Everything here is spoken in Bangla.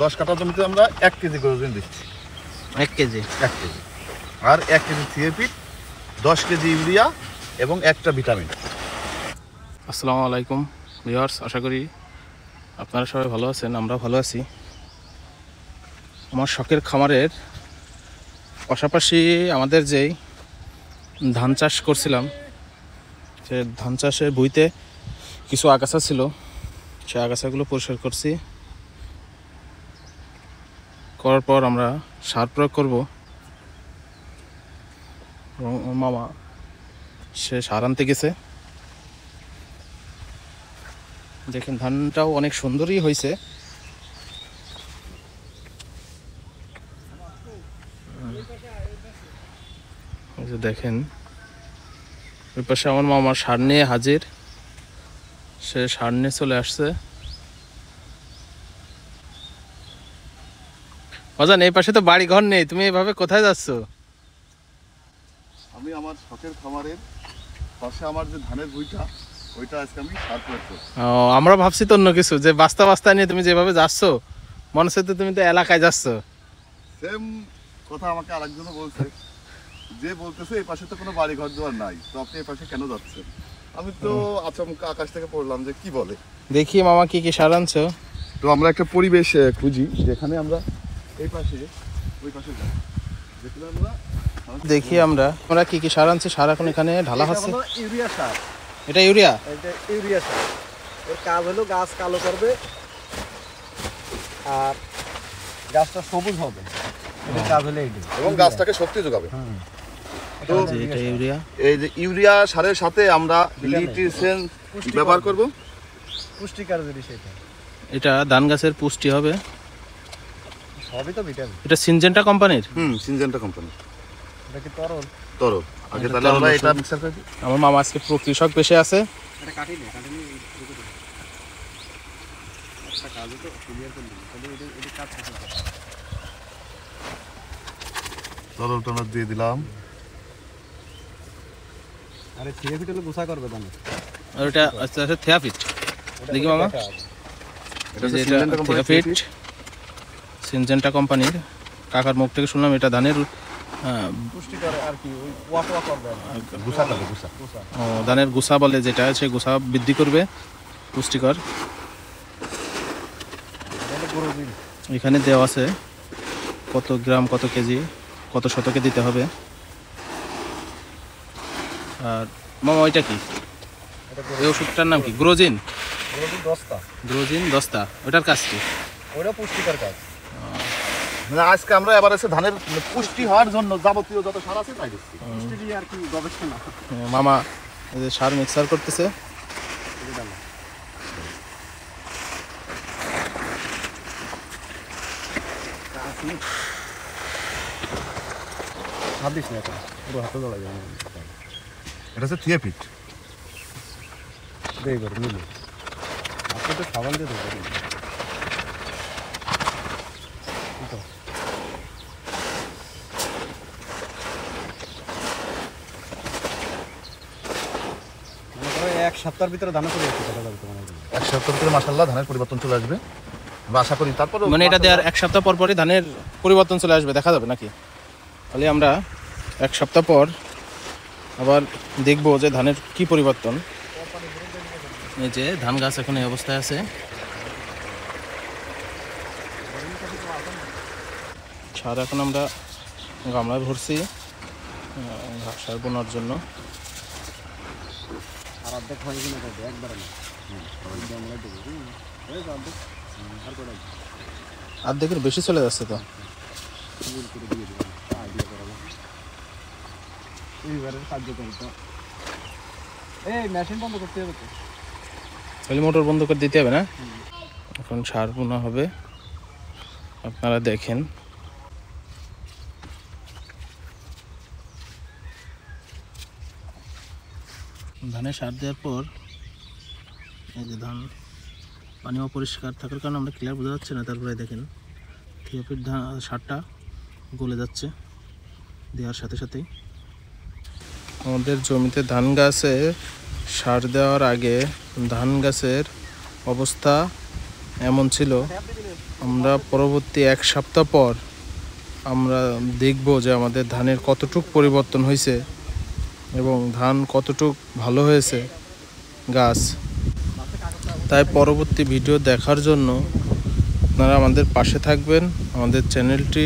10 কাঠা জমিতে আমরা 1 কেজি গ্রোজিন দিচ্ছি। 1 কেজি আর 1 কেজি থিওপিট, 10 কেজি ইউরিয়া এবং একটা ভিটামিন। আসসালামু আলাইকুম ভিউয়ার্স, আশা করি আপনারা সবাই ভালো আছেন। আমরা ভালো আছি। আমার শখের খামারের পাশাপাশি আমাদের যেই ধান চাষ করছিলাম, সে ধান চাষের ভুঁইতে কিছু আগাছা ছিল, সে আগাছাগুলো পরিষ্কার করছি। করার পর আমরা সার প্রয়োগ করব এবং মামা সে সার আনতে গেছে। দেখেন ধানটাও অনেক সুন্দরই হয়েছে। দেখেন ওই পাশে আমার মামা সার নিয়ে হাজির, সে সার নিয়ে চলে আসছে। বাজান, এই পাশে তো বাড়ি ঘর নেই, তুমি এইভাবে কোথায় যাচ্ছ? আমি আমার শখের খামারের পাশে আমার যে ধানের ভুঁইটা, ওইটা আজকে আমি সার প্রয়োগ করব। আমরা ভাবছি তো অন্য কিছু, যে বাস্তা নিয়ে তুমি যেভাবে যাচ্ছ মনে হচ্ছে তো তুমি তো এলাকায় যাচ্ছ। সেম কথা আমাকে আরেকজনও বলছে, যে বলতেছে এই পাশে তো কোনো বাড়ি ঘর দুয়ার নাই, তো আপনি এই পাশে কেন যাচ্ছেন? আমি তো আচমকা আকাশ থেকে পড়লাম যে কি বলে। দেখি মামা কি কি সার আনছো। তো আমরা একটা পরিবেশ খুঁজি যেখানে আমরা এই পাশে ওই পাশে যাই, যেখানে আমরা দেখি আমরা কি কি সার আনছি। সার এখন এখানে ঢালা হচ্ছে। ইউরিয়া সার, এটা ইউরিয়া। এটা ইউরিয়া সার। এর কাজ হলো গাছ কালো করবে আর গাছটা সবুজ হবে। এটা কাজ হলো এইটা, এবং গাছটাকে শক্তি যোগাবে। তো এটা ইউরিয়া। এই যে ইউরিয়া সারের সাথে আমরা লিউট্রিশন ব্যবহার করব, পুষ্টিকর জিনিস এটা। এটা ধান গাছের পুষ্টি হবে। সবই তো ভিটামিন। এটা সিনজেন্টা কোম্পানির। Syngenta company. এটা কি তরল? তরল। আগে এটা তাহলে আমরা তরল এটা ওষুধ। মিক্সার করে দিই। আমার মামা আজকে পুরো কৃষক বেশে আছে। এটা কাটি নে একটা কাজ তো ক্লিয়ার করে দিই, তাহলে এটা কাজ থাকে। তরলটা আমরা দিয়ে দিলাম। আরে থিওপিট হলো গুছা করবে দানা। আর এটা আস্তে আস্তে থেরাপিট। দেখি মামা, এটা এই যে সিনজেন্টা এটা কোম্পানির থেরাপিট, সিনজেন্টা কোম্পানির। কাকার মুখ থেকে শুনলাম এটা ধানের পুষ্টিকর আর কি, ওই ওয়া করবে গুছা করবে, গুছা। ধানের গুসা বলে, যেটা সেই গুসা বৃদ্ধি করবে, পুষ্টিকর। এটা গ্রোজিন। এখানে দেওয়া আছে কত গ্রাম, কত কেজি, কত শতকে দিতে হবে। আর মামা ওইটা কি, এটা এই ওষুধটার নাম কি? গ্রোজিন। গ্রোজিন 10টা। গ্রোজিন 10টা। ওটার কাজ কি? ওটা পুষ্টিকর কাজ। মানে আজকে আমরা এবার এসে ধানের পুষ্টি হওয়ার জন্য যাবতীয় যত সার আছে তাই দিচ্ছি। পুষ্টি দিয়ে আর কি গবেষণা। মামা এই যে সার মিক্সার করতেছে। এটা না ভাবিস না, এটা পুরো হাতে ধরা যায় না। এটা হচ্ছে থিওপিট। দেই করে মিলে আপনি তো সাবান দিয়ে দেবেন। এক সপ্তাহের ভিতরে ধান করে যাচ্ছে কথা বলতে মনে হয়। এক সপ্তাহ ভিতরে মাশাআল্লাহ ধানের পরিবর্তন চলে আসবে, আমরা আশা করি। তারপর মানে এটা দেওয়ার এক সপ্তাহ পর পরই ধানের পরিবর্তন চলে আসবে, দেখা যাবে নাকি? তাহলে আমরা এক সপ্তাহ পর আবার দেখব যে ধানের কি পরিবর্তন। এই যে ধান গাছ এখন এই অবস্থায় আছে। সার এখন আমরা গামলায় ভরছি ঘাস সার বোনার জন্য। আর অর্ধেক হয় কিনা দেবে একবার না। অর্ধেকের বেশি চলে যাচ্ছে তো। এইবারের কার্যকরী তো এই মেশিন বন্ধ করতে হবে তো। তাহলে মোটর বন্ধ করে দিতে হবে না? এখন সার বোনা হবে, আপনারা দেখেন। ধানে সার দেওয়ার পর এই যে ধান পানি অপরিষ্কার থাকার কারণে আমরা ক্লিয়ার বোঝা যাচ্ছে না। তারপরে দেখেন থিওপিট সারটা গলে যাচ্ছে দেওয়ার সাথে সাথেই। আমাদের জমিতে ধান গাছে সার দেওয়ার আগে ধান গাছের অবস্থা এমন ছিল আমরা পরবর্তী 1 সপ্তাহ পর আমরা দেখব যে আমাদের ধানের কতটুক পরিবর্তন হয়েছে এবং ধান কতটুক ভালো হয়েছে গাছ। তাই পরবর্তী ভিডিও দেখার জন্য আপনারা আমাদের পাশে থাকবেন। আমাদের চ্যানেলটি